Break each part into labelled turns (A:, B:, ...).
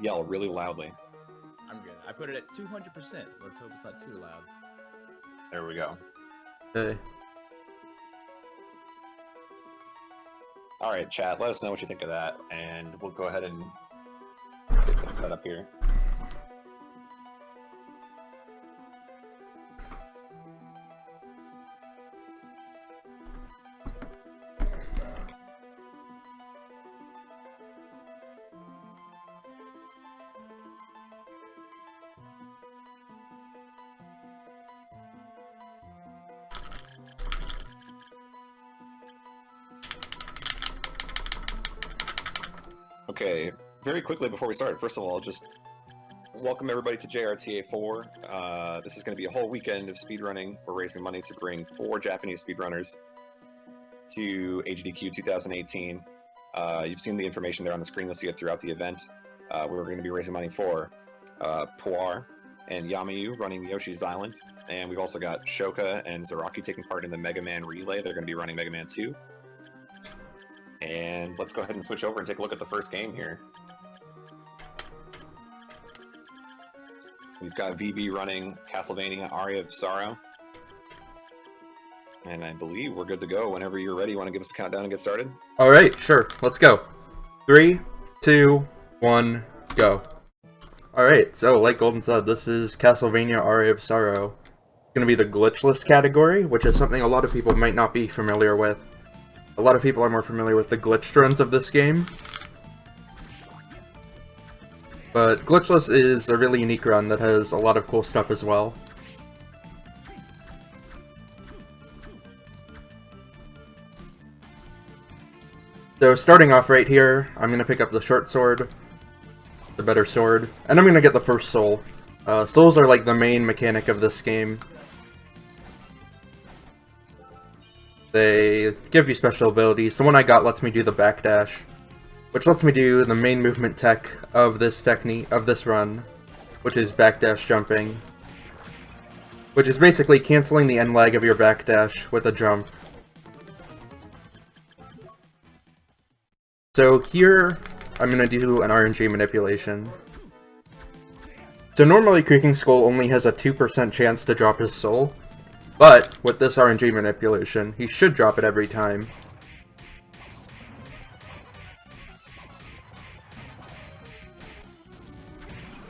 A: yell really loudly.
B: I'm good. I put it at 200%. Let's hope it's not too loud.
A: There we go.
C: Okay.
A: All right, chat. Let us know what you think of that, and we'll go ahead and get things set up here. Okay, very quickly before we start, first of all, just welcome everybody to JRTA4. This is going to be a whole weekend of speedrunning. We're raising money to bring 4 Japanese speedrunners to HDQ 2018. You've seen the information there on the screen. You'll see it throughout the event. We're going to be raising money for Puar and Yamayu running Yoshi's Island. And we've also got Shoka and Zaraki taking part in the Mega Man Relay. They're going to be running Mega Man 2. And let's go ahead and switch over and take a look at the first game here. We've got VB running Castlevania Aria of Sorrow. And I believe we're good to go. Whenever you're ready, you want to give us a countdown and get started?
C: Alright, sure. Let's go. 3, 2, 1, go. Alright, so like Golden said, this is Castlevania Aria of Sorrow. It's going to be the glitchless category, which is something a lot of people might not be familiar with. A lot of people are more familiar with the glitched runs of this game. But glitchless is a really unique run that has a lot of cool stuff as well. So starting off right here, I'm going to pick up the short sword, the better sword, and I'm going to get the first soul. Souls are like the main mechanic of this game. They give you special abilities. The one I got lets me do the backdash, which lets me do the main movement tech of this run, which is backdash jumping, which is basically canceling the end lag of your backdash with a jump. So here, I'm going to do an RNG manipulation. So normally Creaking Skull only has a 2% chance to drop his soul, but with this RNG manipulation, he should drop it every time.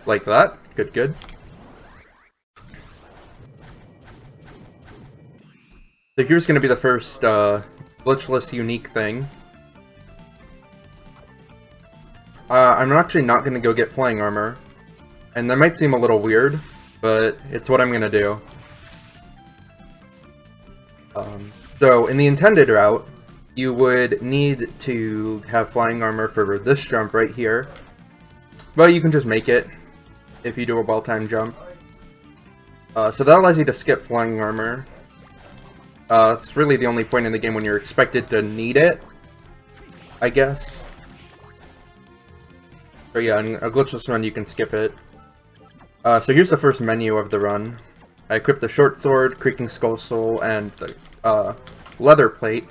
C: Like that. Good, good. So here's going to be the first glitchless unique thing. I'm actually not going to go get flying armor, and that might seem a little weird, but it's what I'm going to do. So in the intended route, you would need to have flying armor for this jump right here, but you can just make it if you do a well-timed jump. So that allows you to skip flying armor. It's really the only point in the game when you're expected to need it, I guess. So yeah, in a glitchless run you can skip it. So here's the first menu of the run. I equipped the short sword, Creaking Skull Soul, and the leather plate.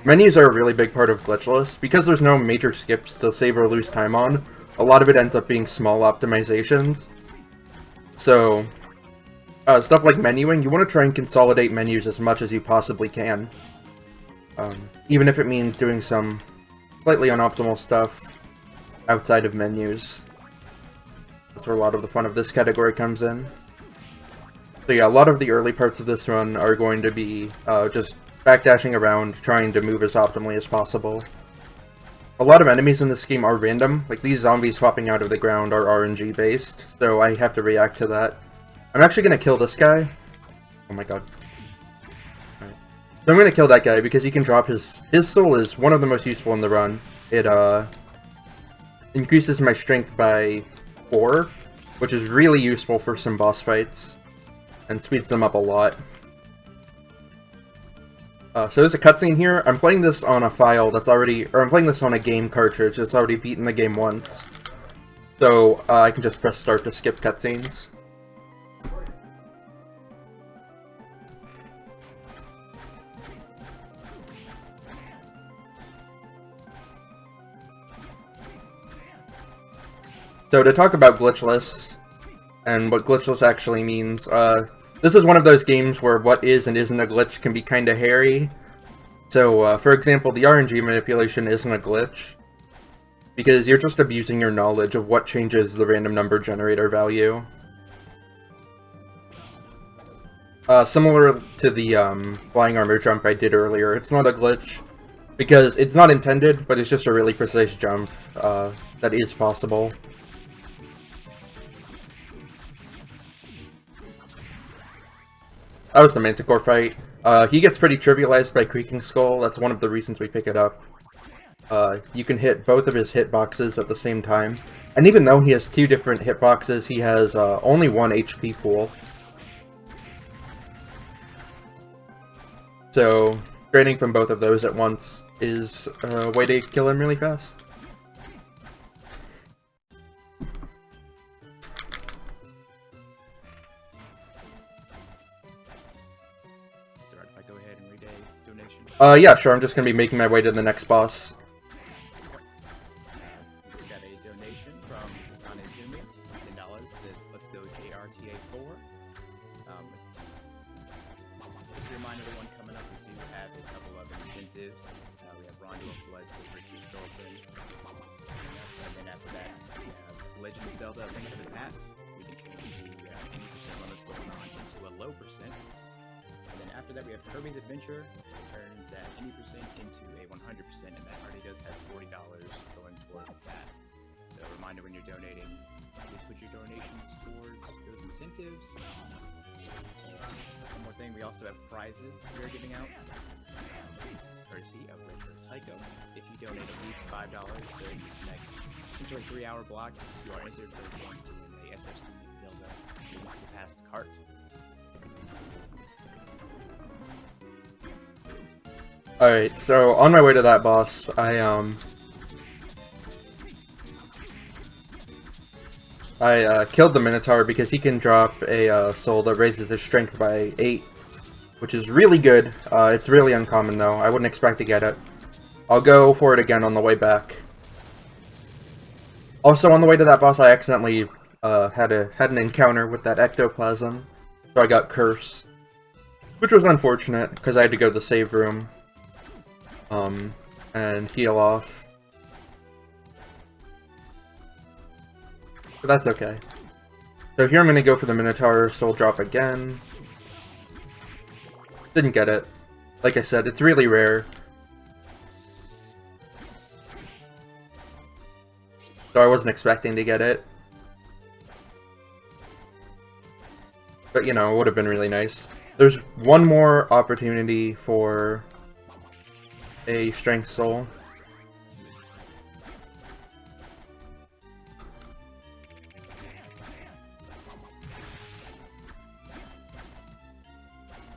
C: Menus are a really big part of glitchless. Because there's no major skips to save or lose time on, a lot of it ends up being small optimizations. So, stuff like menuing, you want to try and consolidate menus as much as you possibly can. Even if it means doing some slightly unoptimal stuff outside of menus. That's where a lot of the fun of this category comes in. So yeah, a lot of the early parts of this run are going to be just backdashing around, trying to move as optimally as possible. A lot of enemies in this game are random, like these zombies popping out of the ground are RNG based, so I have to react to that. I'm actually going to kill this guy. Oh my god. Right. So I'm going to kill that guy because he can drop his soul is one of the most useful in the run. It increases my strength by 4, which is really useful for some boss fights, and speeds them up a lot. So there's a cutscene here. I'm playing this on a file that's already, or I'm playing this on a game cartridge that's already beaten the game once. So I can just press start to skip cutscenes. So to talk about glitchless, and what glitchless actually means, this is one of those games where what is and isn't a glitch can be kinda hairy. So, for example, the RNG manipulation isn't a glitch, because you're just abusing your knowledge of what changes the random number generator value. Similar to the flying armor jump I did earlier, it's not a glitch, because it's not intended, but it's just a really precise jump that is possible. That was the Manticore fight. He gets pretty trivialized by Creaking Skull, that's one of the reasons we pick it up. You can hit both of his hitboxes at the same time, and even though he has 2 different hitboxes, he has only 1 HP pool. So, draining from both of those at once is a way to kill him really fast.
B: Go ahead and read a donation.
C: Yeah, sure, I'm just gonna be making my way to the next boss.
B: We got a donation from Hassan Izumi, $10, says, let's go JRTA4. Just a reminder, the one coming up, we do have a couple of incentives. We have Rondo of Blood, so Richard's girlfriend. And then after that, we have Legend of Zelda, Link to the Past. We can change the 80% limits going on into a low percent. And then after that, we have Kirby's Adventure, which turns at any percent into a 100%, and that already does have $40 going towards that. So a reminder when you're donating, please put your donations towards those incentives. And one more thing, we also have prizes we're giving out, courtesy of Retro Psycho. If you donate at least $5 during this next essentially 3-hour block, you are entered for a SFC Zelda Link to the Past cart.
C: Alright, so on my way to that boss, I killed the Minotaur because he can drop a soul that raises his strength by 8, which is really good. It's really uncommon though, I wouldn't expect to get it. I'll go for it again on the way back. Also, on the way to that boss, I accidentally had an encounter with that ectoplasm, so I got cursed. Which was unfortunate, because I had to go to the save room. And heal off. But that's okay. So here I'm gonna go for the Minotaur soul drop again. Didn't get it. Like I said, it's really rare. So I wasn't expecting to get it. But you know, it would have been really nice. There's one more opportunity for a strength soul.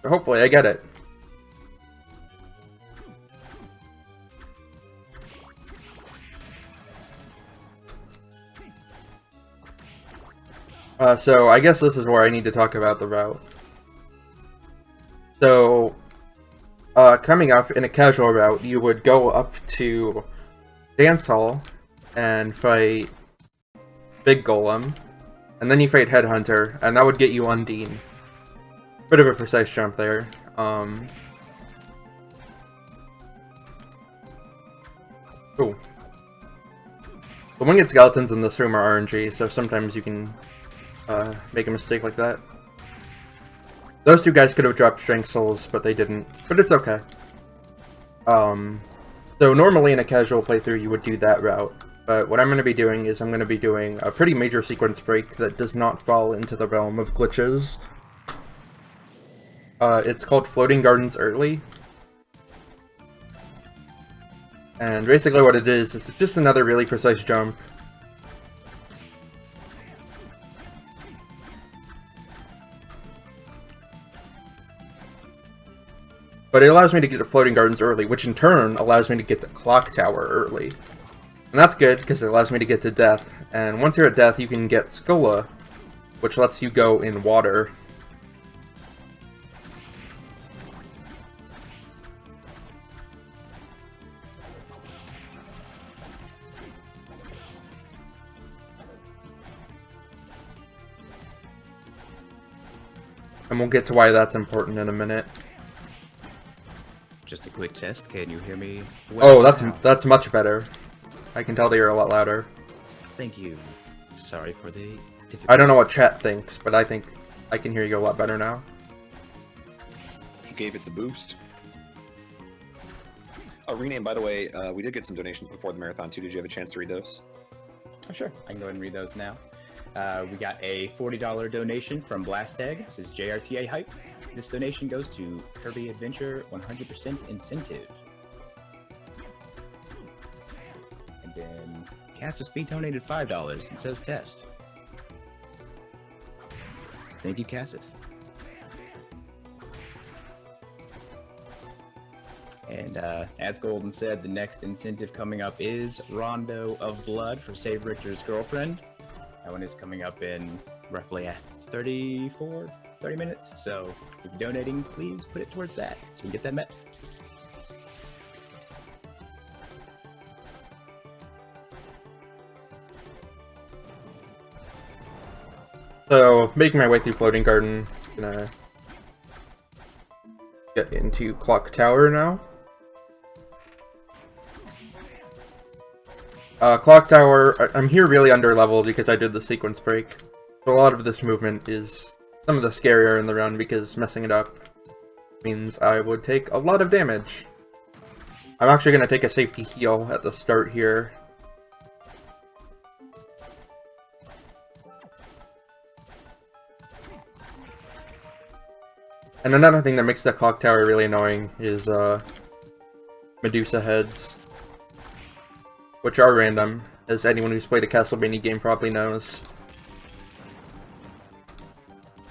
C: Hopefully I get it. So I guess this is where I need to talk about the route. So coming up in a casual route, you would go up to Dance Hall and fight Big Golem, and then you fight Headhunter, and that would get you Undine. Bit of a precise jump there. Ooh. The winged skeletons in this room are RNG, so sometimes you can make a mistake like that. Those 2 guys could have dropped Strength Souls, but they didn't. But it's okay. So normally in a casual playthrough you would do that route, but what I'm going to be doing is I'm going to be doing a pretty major sequence break that does not fall into the realm of glitches. It's called Floating Gardens Early. And basically what it is it's just another really precise jump. But it allows me to get to Floating Gardens early, which in turn allows me to get to Clock Tower early. And that's good, because it allows me to get to Death. And once you're at Death, you can get Skola, which lets you go in water. And we'll get to why that's important in a minute.
B: Just a quick test. Can you hear me?
C: Oh,
B: now?
C: that's much better. I can tell that you're a lot louder.
B: Thank you. Sorry for the difficulty.
C: I don't know what chat thinks, but I think I can hear you a lot better now.
A: He gave it the boost. Rename, by the way, we did get some donations before the marathon too. Did you have a chance to read those?
B: Oh, sure. I can go ahead and read those now. We got a $40 donation from Blastag. This is JRTA Hype. This donation goes to Kirby Adventure 100% incentive. And then Castus B donated $5 and says test. Thank you, Cassus. And as Golden said, the next incentive coming up is Rondo of Blood for Save Richter's Girlfriend. That one is coming up in roughly 30 minutes. So if you're donating, please put it towards that so we can get that met.
C: So, making my way through Floating Garden, gonna get into Clock Tower now. Clock Tower, I'm here really under leveled because I did the sequence break. So a lot of this movement is some of the scarier in the run because messing it up means I would take a lot of damage. I'm actually gonna take a safety heal at the start here. And another thing that makes the Clock Tower really annoying is Medusa heads, which are random, as anyone who's played a Castlevania game probably knows.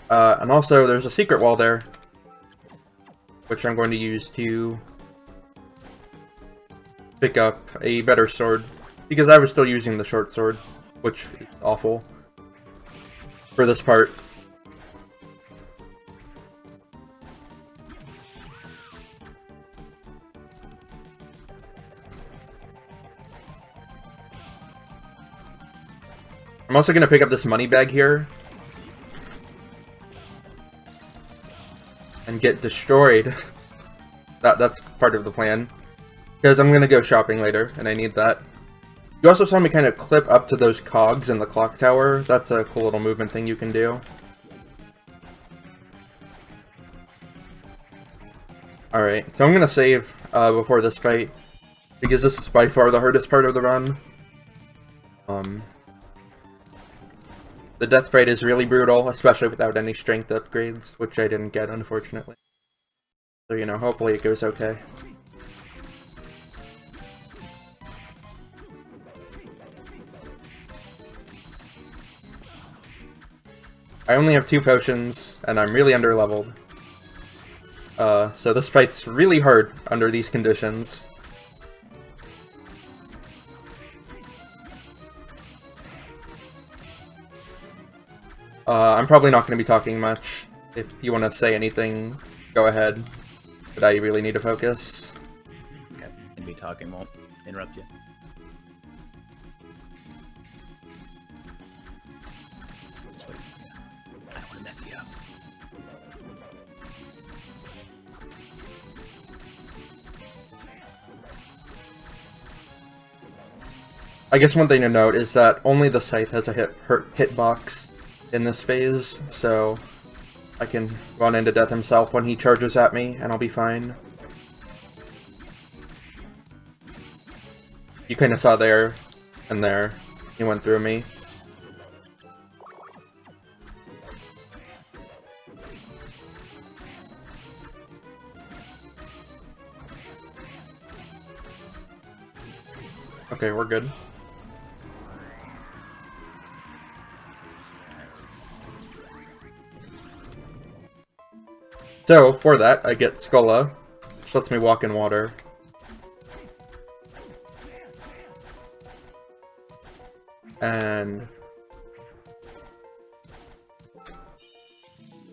C: And also, there's a secret wall there, which I'm going to use to pick up a better sword, because I was still using the short sword, which is awful for this part. I'm also going to pick up this money bag here and get destroyed. That's part of the plan, because I'm going to go shopping later and I need that. You also saw me kind of clip up to those cogs in the clock tower. That's a cool little movement thing you can do. Alright, so I'm going to save before this fight, because this is by far the hardest part of the run. The death fight is really brutal, especially without any strength upgrades, which I didn't get, unfortunately. So, you know, hopefully it goes okay. I only have 2 potions, and I'm really under-leveled. So this fight's really hard under these conditions. I'm probably not going to be talking much. If you want to say anything, go ahead. But I really need to focus.
B: Okay, and me talking won't interrupt you. Just wait. I don't want to mess you up.
C: I guess one thing to note is that only the scythe has a hitbox in this phase, so I can run into death himself when he charges at me, and I'll be fine. You kind of saw there and there. He went through me. Okay, we're good. So, for that, I get Skulla, which lets me walk in water. And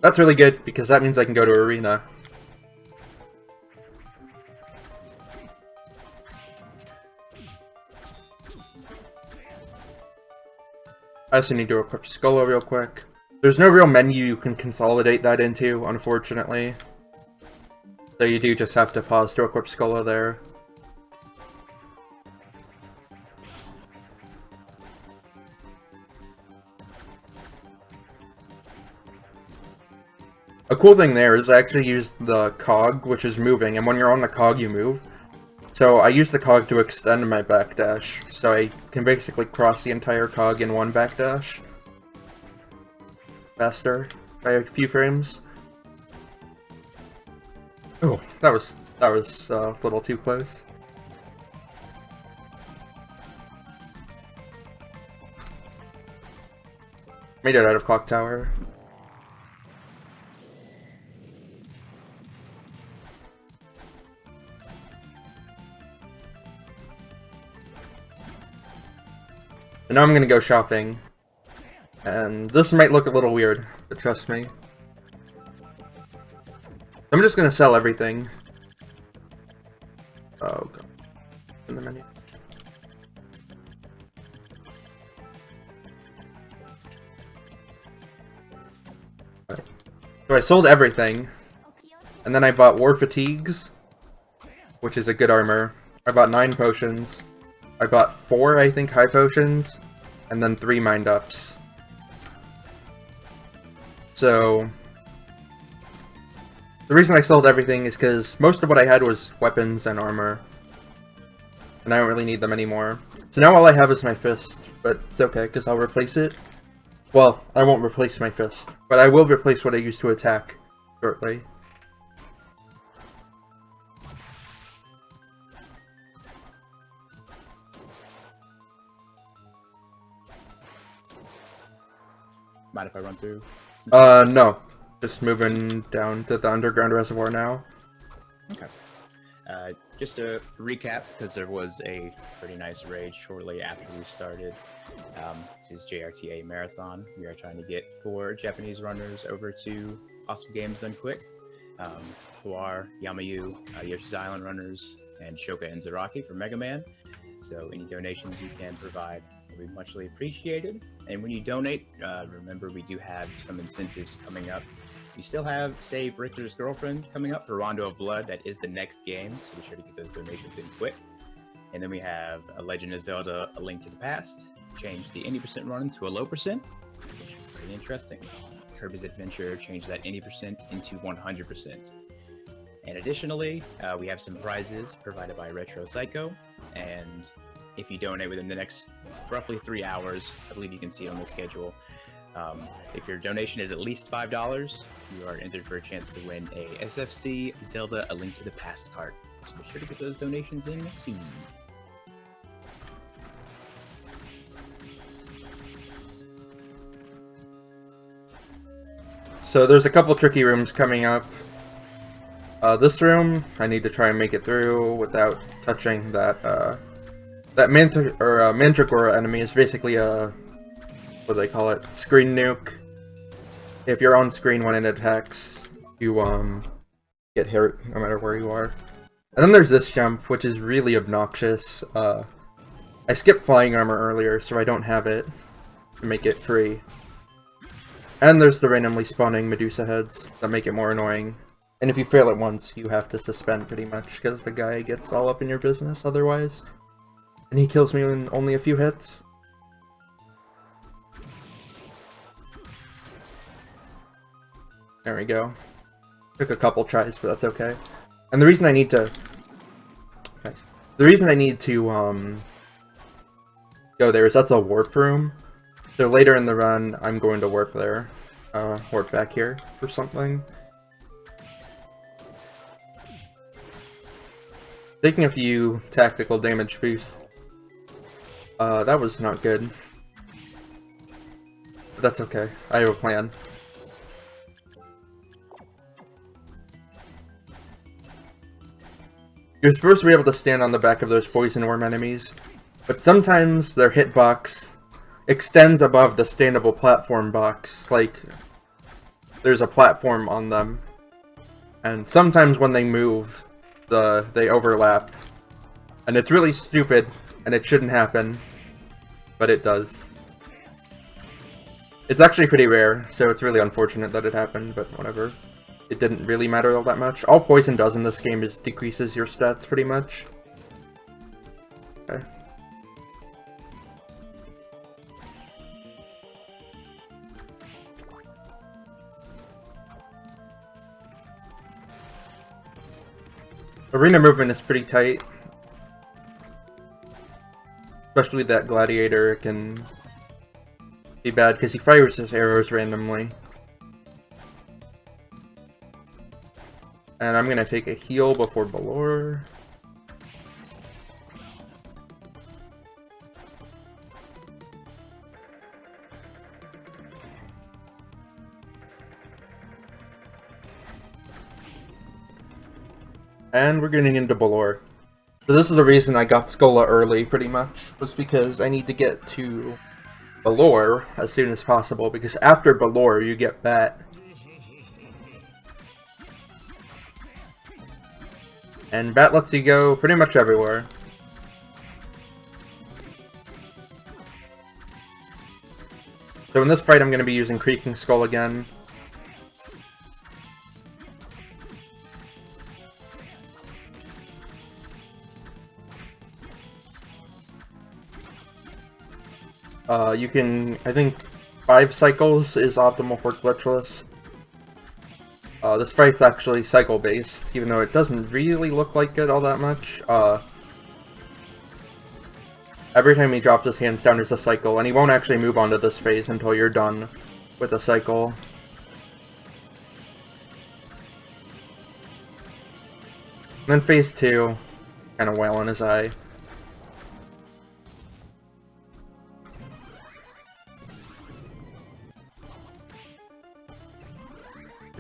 C: that's really good, because that means I can go to Arena. I also need to equip Skulla real quick. There's no real menu you can consolidate that into, unfortunately. So you do just have to pause to equip Skola there. A cool thing there is I actually use the cog, which is moving, and when you're on the cog, you move. So I use the cog to extend my backdash, so I can basically cross the entire cog in one backdash. Faster by a few frames. Oh, that was a little too close. Made it out of Clock Tower. And now I'm gonna go shopping. And this might look a little weird, but trust me. I'm just gonna sell everything. Oh, God. In the menu. Right. So I sold everything. And then I bought War Fatigues, which is a good armor. I bought 9 potions. I bought 4, I think, high potions, and then 3 mind-ups. So, the reason I sold everything is because most of what I had was weapons and armor, and I don't really need them anymore. So now all I have is my fist, but it's okay, because I'll replace it. Well, I won't replace my fist, but I will replace what I used to attack shortly.
B: Mind if I run through?
C: No. Just moving down to the underground reservoir now.
B: Okay. Just to recap, because there was a pretty nice raid shortly after we started. This is JRTA Marathon. We are trying to get 4 Japanese runners over to Awesome Games Done Quick. Who are Yamayu, Yoshi's Island runners, and Shoka and Zaraki for Mega Man. So any donations you can provide will be muchly appreciated. And when you donate, remember we do have some incentives coming up. We still have Save Richter's Girlfriend coming up for Rondo of Blood. That is the next game, so be sure to get those donations in quick. And then we have A Legend of Zelda: A Link to the Past. Change the 80% run to a low percent, which is pretty interesting. Kirby's Adventure, change that 80% into 100%. And additionally, we have some prizes provided by Retro Psycho. And if you donate within the next roughly 3 hours, I believe you can see it on the schedule. If your donation is at least $5, you are entered for a chance to win a SFC Zelda: A Link to the Past card. So be sure to get those donations in soon.
C: So there's a couple tricky rooms coming up. This room, I need to try and make it through without touching that, Mandragora enemy is basically a, what do they call it, screen nuke. If you're on screen when it attacks, you, get hurt no matter where you are. And then there's this jump, which is really obnoxious. I skipped flying armor earlier, so I don't have it to make it free. And there's the randomly spawning Medusa heads that make it more annoying. And if you fail it once, you have to suspend pretty much, because the guy gets all up in your business otherwise. And he kills me in only a few hits. There we go. Took a couple tries, but that's okay. And the reason I need to... Nice. The reason I need to, go there is that's a warp room. So later in the run, I'm going to warp there. Warp back here for something. Taking a few tactical damage boosts. That was not good. But that's okay. I have a plan. You're supposed to be able to stand on the back of those poison worm enemies, but sometimes their hitbox extends above the standable platform box, like there's a platform on them. And sometimes when they move, they overlap. And it's really stupid, and it shouldn't happen, but it does. It's actually pretty rare, so it's really unfortunate that it happened, but whatever. It didn't really matter all that much. All poison does in this game is decreases your stats pretty much. Okay. Arena movement is pretty tight. Especially that gladiator can be bad because he fires his arrows randomly. And I'm gonna take a heal before Balor. And we're getting into Balor. So this is the reason I got Skola early, pretty much, was because I need to get to Balor as soon as possible, because after Balor you get Bat. And Bat lets you go pretty much everywhere. So in this fight I'm going to be using Creaking Skull again. You can, I think 5 cycles is optimal for glitchless. This fight's actually cycle based, even though it doesn't really look like it all that much. Every time he drops his hands down there's a cycle, and he won't actually move on to this phase until you're done with a cycle. And then phase 2, kind of wail in his eye.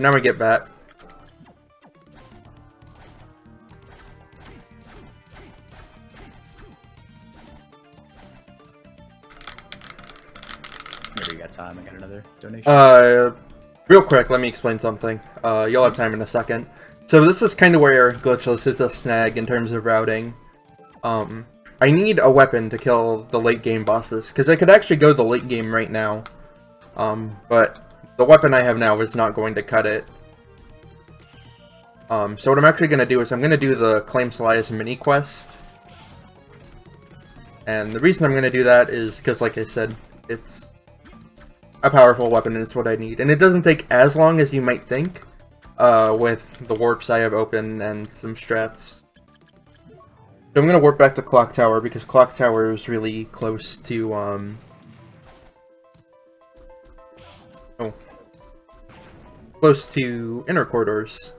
C: Now we get Bat.
B: Maybe you got time. I got another donation.
C: Real quick, let me explain something. You'll have time in a second. So this is kind of where glitchless is a snag in terms of routing. I need a weapon to kill the late game bosses, because I could actually go the late game right now. But the weapon I have now is not going to cut it. So what I'm actually going to do is I'm going to do the Claim Selias mini quest. And the reason I'm going to do that is because, like I said, it's a powerful weapon and it's what I need. And it doesn't take as long as you might think, with the warps I have open and some strats. So I'm going to warp back to Clock Tower because Clock Tower is really close to, close to Inner Corridors.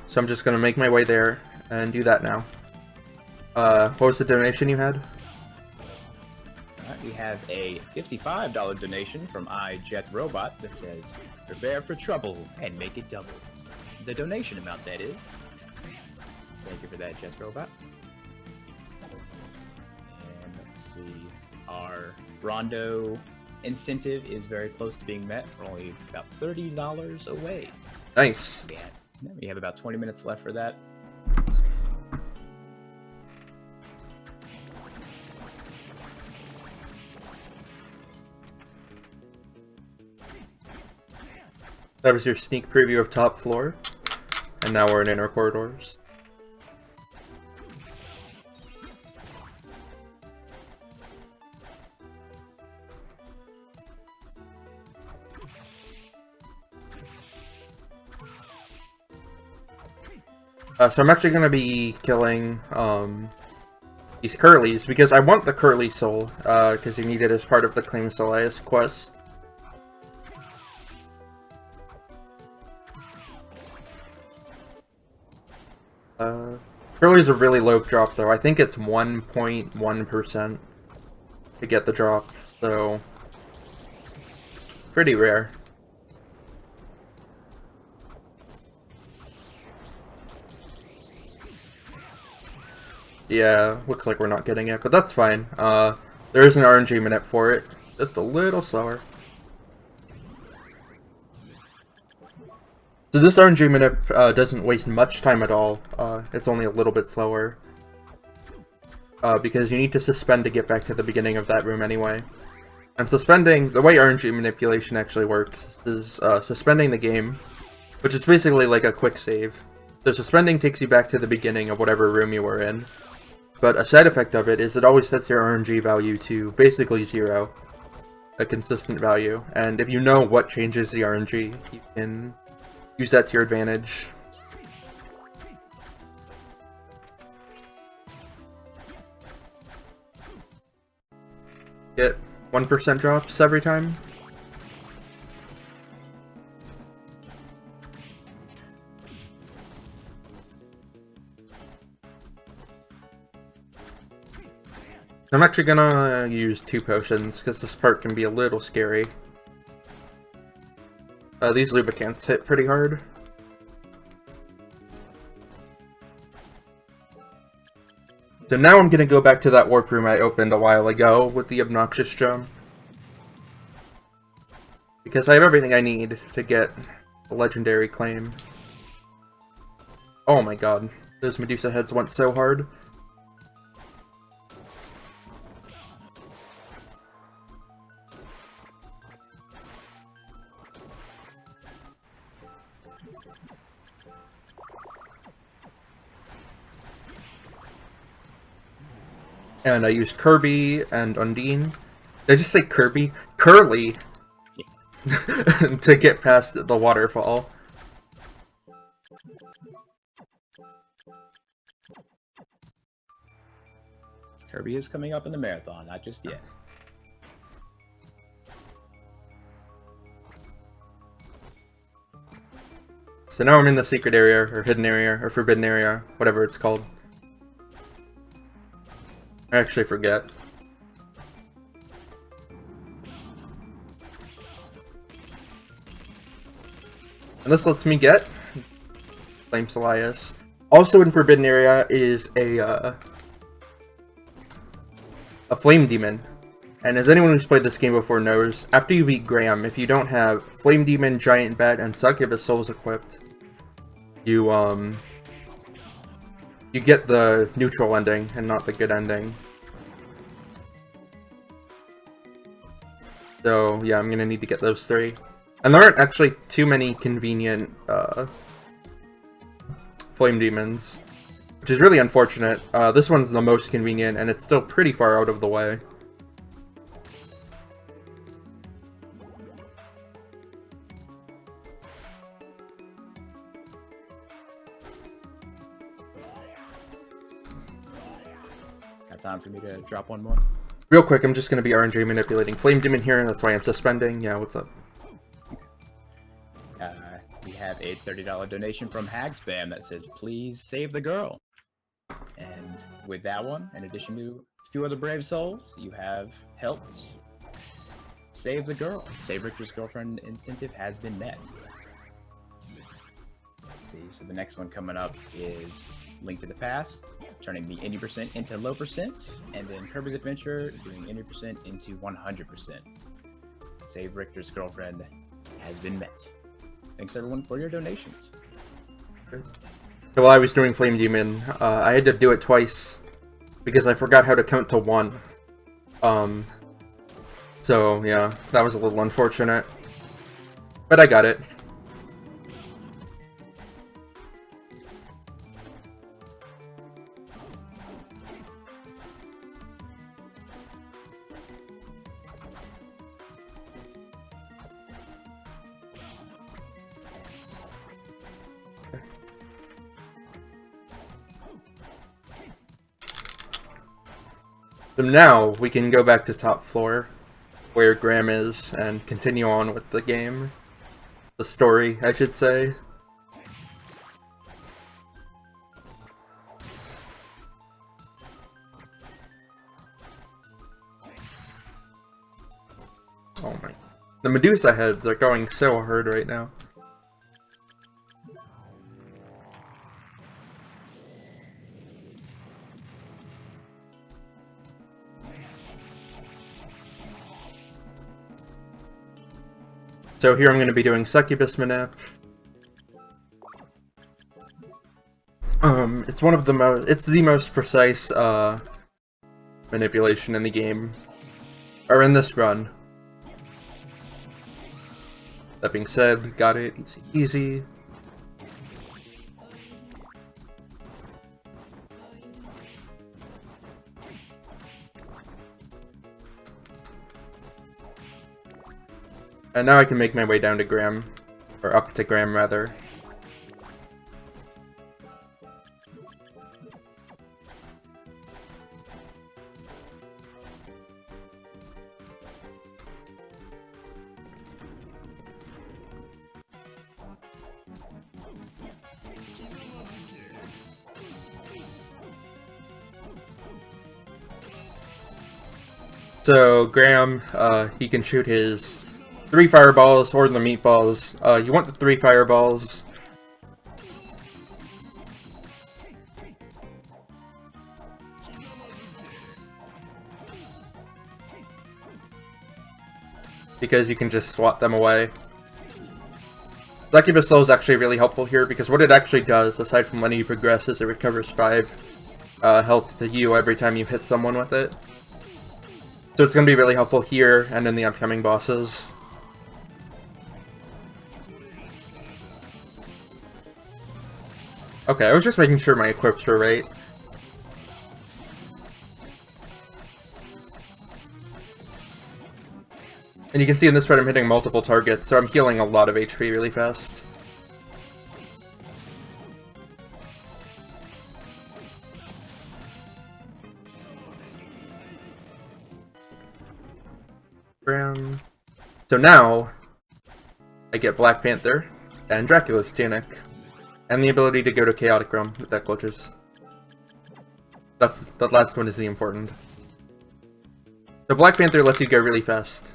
C: So I'm just going to make my way there and do that now. What was the donation you had?
B: Alright, we have a $55 donation from JRTA4 that says, "Prepare for trouble and make it double." The donation amount, that is. Thank you for that, JRTA4. And let's see. Our Rondo incentive is very close to being met. We're only about $30 away.
C: Nice.
B: Yeah, we have about 20 minutes left for that.
C: That was your sneak preview of Top Floor. And now we're in Inner Corridors. So I'm actually going to be killing these Curlies, because I want the Curly Soul, because you need it as part of the Claim Selias quest. Curly's a really low drop though, I think it's 1.1% to get the drop, so pretty rare. Yeah, looks like we're not getting it, but that's fine. There is an RNG minute for it, just a little slower. So this RNG minute doesn't waste much time at all. It's only a little bit slower. because you need to suspend to get back to the beginning of that room anyway. And suspending, the way RNG manipulation actually works is suspending the game, which is basically like a quick save. So suspending takes you back to the beginning of whatever room you were in. But a side effect of it is it always sets your RNG value to basically 0. A consistent value. And if you know what changes the RNG, you can use that to your advantage. Get 1% drops every time. I'm actually gonna use 2 potions, because this part can be a little scary. These lubricants hit pretty hard. So now I'm gonna go back to that warp room I opened a while ago with the obnoxious gem. Because I have everything I need to get the legendary claim. Oh my god, those Medusa heads went so hard. And I use Kirby and Undine. Did I just say Kirby? Curly! To get past the waterfall.
B: Kirby is coming up in the marathon, not just yet.
C: So now I'm in the secret area, or hidden area, or forbidden area, whatever it's called. I actually forget. And this lets me get Flame Solias. Also in Forbidden Area is a Flame Demon. And as anyone who's played this game before knows, after you beat Graham, if you don't have Flame Demon, Giant Bat, and Succubus Souls equipped, you get the neutral ending and not the good ending. So yeah, I'm gonna need to get those 3. And there aren't actually too many convenient Flame Demons, which is really unfortunate. This one's the most convenient, and it's still pretty far out of the way.
B: Got time for me to drop one more?
C: Real quick, I'm just going to be RNG manipulating Flame Demon here, and that's why I'm suspending. Yeah, what's up?
B: We have a $30 donation from Hagspam that says, please save the girl. And with that one, in addition to a few other brave souls, you have helped save the girl. Save Richter's girlfriend incentive has been met. Let's see, so the next one coming up is Link to the Past, turning the 80% into low percent, and then Kirby's Adventure doing 80% into 100%. Save Richter's girlfriend has been met. Thanks everyone for your donations.
C: So while I was doing Flame Demon, I had to do it twice because I forgot how to count to 1. So yeah, that was a little unfortunate, but I got it. So now we can go back to top floor, where Graham is, and continue on with the game. The story, I should say. Oh my. The Medusa heads are going so hard right now. So here I'm going to be doing Succubus Manip. It's one of the most, it's the most precise manipulation in the game, or in this run. That being said, got it, easy, easy. And now I can make my way down to Graham, or up to Graham rather. So Graham, he can shoot his 3 fireballs or the meatballs. You want the 3 fireballs. Because you can just swat them away. Succubus Soul is actually really helpful here because what it actually does, aside from letting you progress, is it recovers 5 health to you every time you hit someone with it. So it's going to be really helpful here and in the upcoming bosses. Okay, I was just making sure my equips were right. And you can see in this fight I'm hitting multiple targets, so I'm healing a lot of HP really fast. Brown. So now, I get Black Panther and Dracula's Tunic, and the ability to go to Chaotic Realm with that glitches. That last one is the important. The Black Panther lets you go really fast.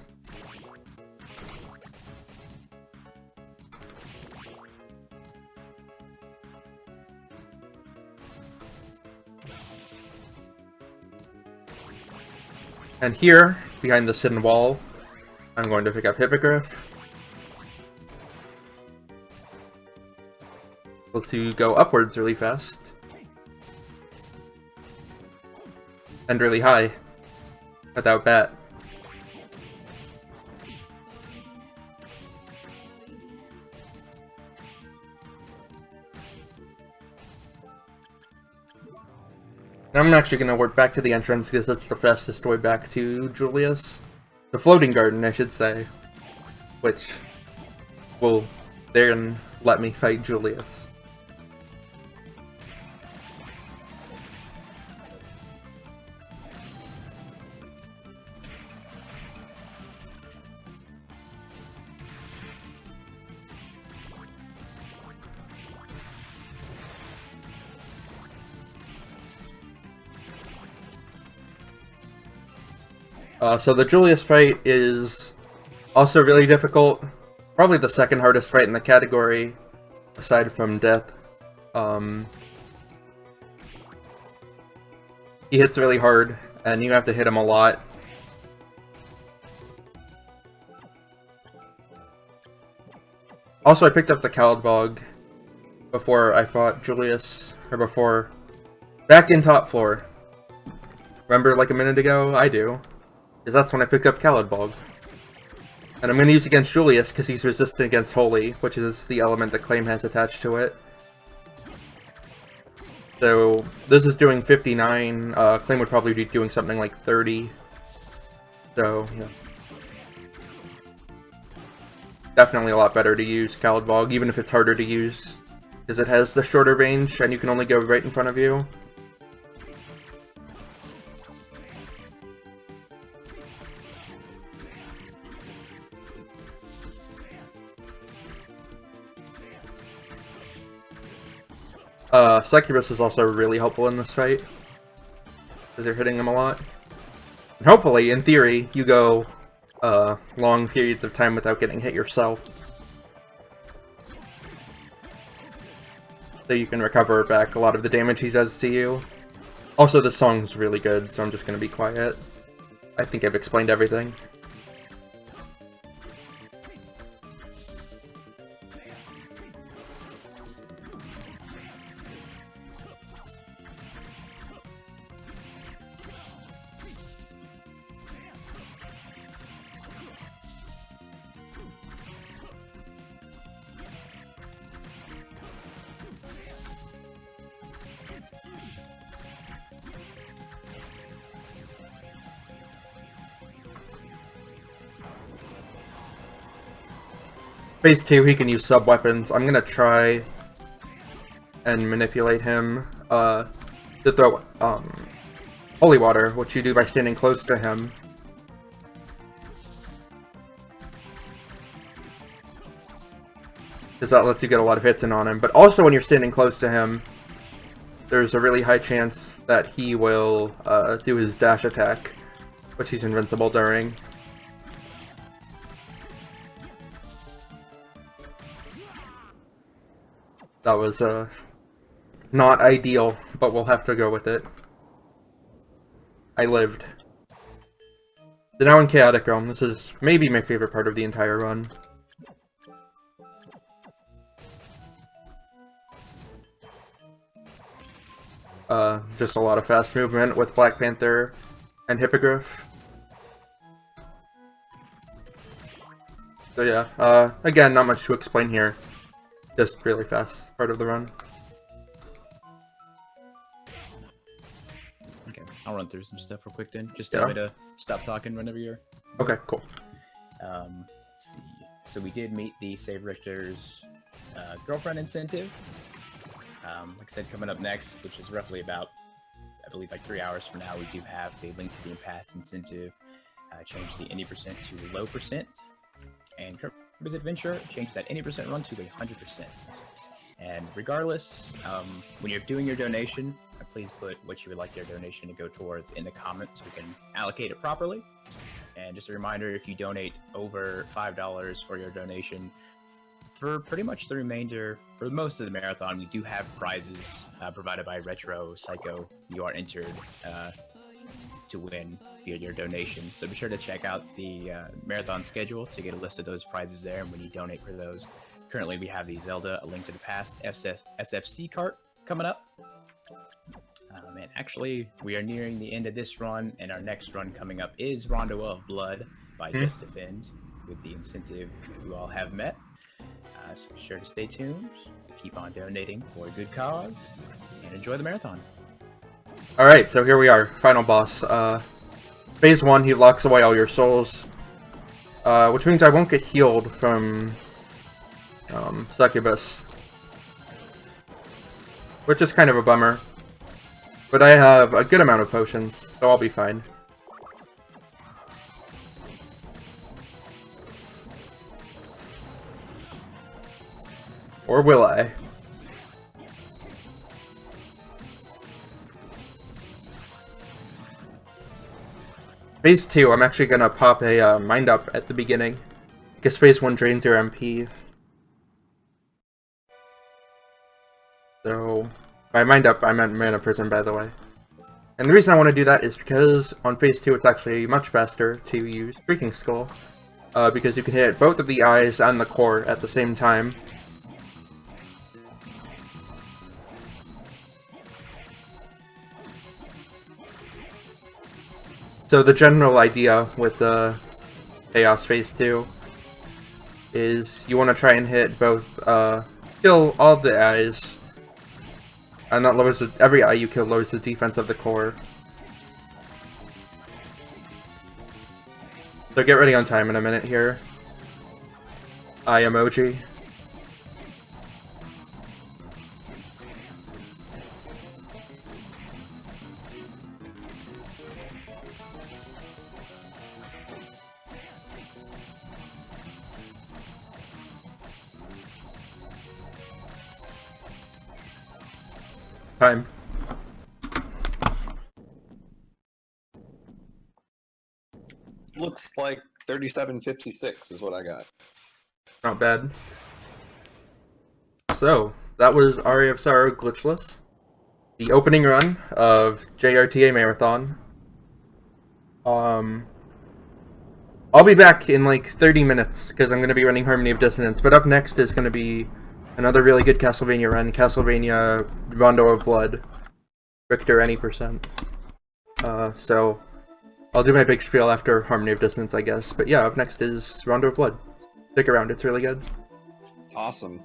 C: And here, behind this hidden wall, I'm going to pick up Hippogriff. Able to go upwards really fast. And really high. Without Bat. Now I'm actually going to work back to the entrance because that's the fastest way back to Julius. The floating garden, I should say. Which will then let me fight Julius. So the Julius fight is also really difficult. Probably the second hardest fight in the category, aside from Death. He hits really hard, and you have to hit him a lot. Also, I picked up the Caladbog before I fought Julius, or before... back in top floor. Remember like a minute ago? I do. Because that's when I picked up Caladbog. And I'm going to use against Julius because he's resistant against Holy, which is the element that Claim has attached to it. So, this is doing 59, Claim would probably be doing something like 30. So, yeah. Definitely a lot better to use Caladbog, even if it's harder to use. Because it has the shorter range, and you can only go right in front of you. Succubus is also really helpful in this fight, because you're hitting him a lot. And hopefully, in theory, you go long periods of time without getting hit yourself. So you can recover back a lot of the damage he does to you. Also, the song's really good, so I'm just going to be quiet. I think I've explained everything. Phase 2, he can use sub-weapons. I'm gonna try and manipulate him to throw holy water, which you do by standing close to him. Because that lets you get a lot of hits in on him. But also when you're standing close to him, there's a really high chance that he will do his dash attack, which he's invincible during. That was not ideal, but we'll have to go with it. I lived. So now in Chaotic Realm, this is maybe my favorite part of the entire run. Just a lot of fast movement with Black Panther and Hippogriff. So yeah, again, not much to explain here. Just really fast part of the run.
B: Okay, I'll run through some stuff real quick then. Just tell me to stop talking whenever you're...
C: Okay, cool.
B: Let's see. So we did meet the Save Richter's girlfriend incentive. Like I said, coming up next, which is roughly about, I believe, like 3 hours from now, we do have the Link to the Impasse incentive. Change the any percent to low percent. And Kirby's Adventure, change that any percent run to 100%. And regardless, when you're doing your donation, please put what you would like your donation to go towards in the comments so we can allocate it properly. And just a reminder, if you donate over $5 for your donation, for pretty much the remainder, for most of the marathon, we do have prizes provided by Retro Psycho. You are entered to win via your donation. So be sure to check out the marathon schedule to get a list of those prizes there and when you donate for those. Currently, we have the Zelda A Link to the Past SFC cart coming up. And actually, we are nearing the end of this run, and our next run coming up is Rondo of Blood by Just Defend with the incentive you all have met. So be sure to stay tuned, keep on donating for a good cause, and enjoy the marathon.
C: Alright, so here we are, final boss. Phase 1, he locks away all your souls, which means I won't get healed from Succubus, which is kind of a bummer. But I have a good amount of potions, so I'll be fine. Or will I? Phase 2, I'm actually gonna pop a Mind Up at the beginning, because Phase 1 drains your MP. So, by Mind Up, I meant Mana Prison, by the way. And the reason I want to do that is because on Phase 2 it's actually much faster to use Freaking Skull, because you can hit both of the eyes and the core at the same time. So the general idea with the Chaos Phase 2 is you want to try and hit both, kill all the eyes, and that lowers every eye you kill lowers the defense of the core. So get ready on time in a minute here. Eye emoji. Time.
A: Looks like 37:56 is what I got.
C: Not bad. So, that was Aria of Sorrow Glitchless, the opening run of JRTA Marathon. I'll be back in like 30 minutes, because I'm going to be running Harmony of Dissonance, but up next is going to be another really good Castlevania run, Castlevania Rondo of Blood, Victor any percent. So, I'll do my big spiel after Harmony of Dissonance, I guess. But yeah, up next is Rondo of Blood. Stick around, it's really good.
A: Awesome.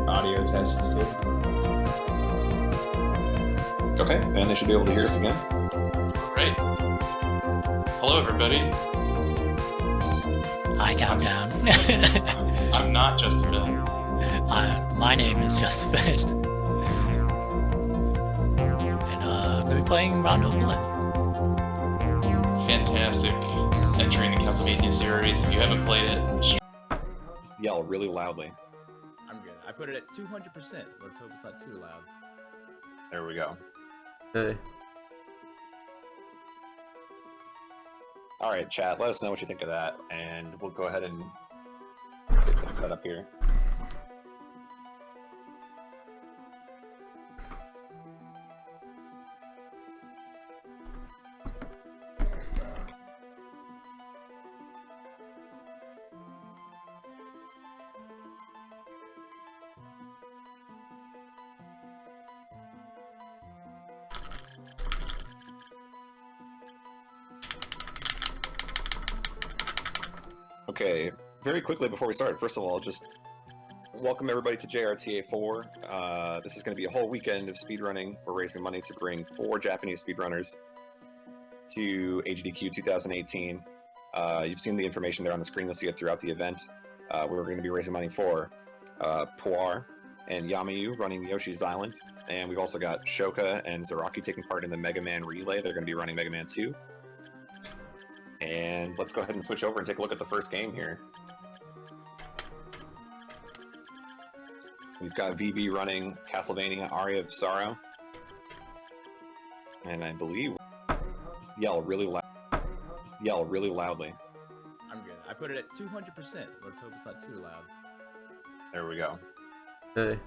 D: Audio tests too.
A: Okay, and they should be able to hear us again.
E: Great. Hello, everybody.
F: Hi, Countdown.
E: I'm not just a villain.
F: My name is Justin. And I'm going to be playing Rondo of Blood.
E: Fantastic entry in the Castlevania series. If you haven't played it,
A: Yell really loudly.
B: I'm good. I put it at 200%. Let's hope it's not too loud.
A: There we go.
C: Okay.
A: All right, chat. Let us know what you think of that, and we'll go ahead and get things set up here. Okay, very quickly before we start, first of all, just welcome everybody to JRTA4. This is going to be a whole weekend of speedrunning. We're raising money to bring 4 Japanese speedrunners to HDQ 2018. You've seen the information there on the screen. You'll see it throughout the event. We're going to be raising money for Poir and Yamayu running Yoshi's Island. And we've also got Shoka and Zaraki taking part in the Mega Man Relay. They're going to be running Mega Man 2. And let's go ahead and switch over and take a look at the first game here. We've got VB running Castlevania Aria of Sorrow. And I believe yell really loudly.
B: I'm good. I put it at 200%. Let's hope it's not too loud.
A: There we go.
C: Okay.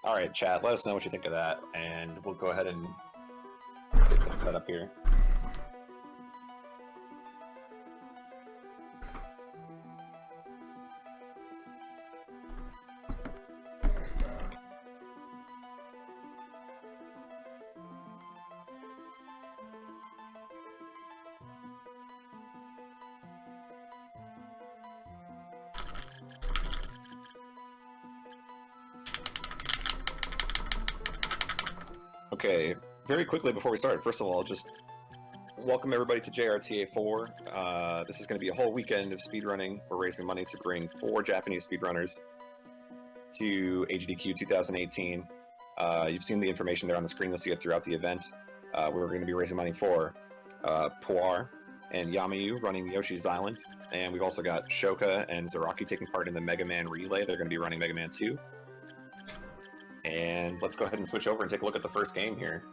A: All right, chat. Let us know what you think of that, and we'll go ahead and get things set up here. Okay, very quickly before we start, first of all, just welcome everybody to JRTA4. This is going to be a whole weekend of speedrunning. We're raising money to bring 4 Japanese speedrunners to HDQ 2018. You've seen the information there on the screen. You'll see it throughout the event. We're going to be raising money for Poir and Yamayu running Yoshi's Island. And we've also got Shoka and Zaraki taking part in the Mega Man Relay. They're going to be running Mega Man 2. And let's go ahead and switch over and take a look at the first game here.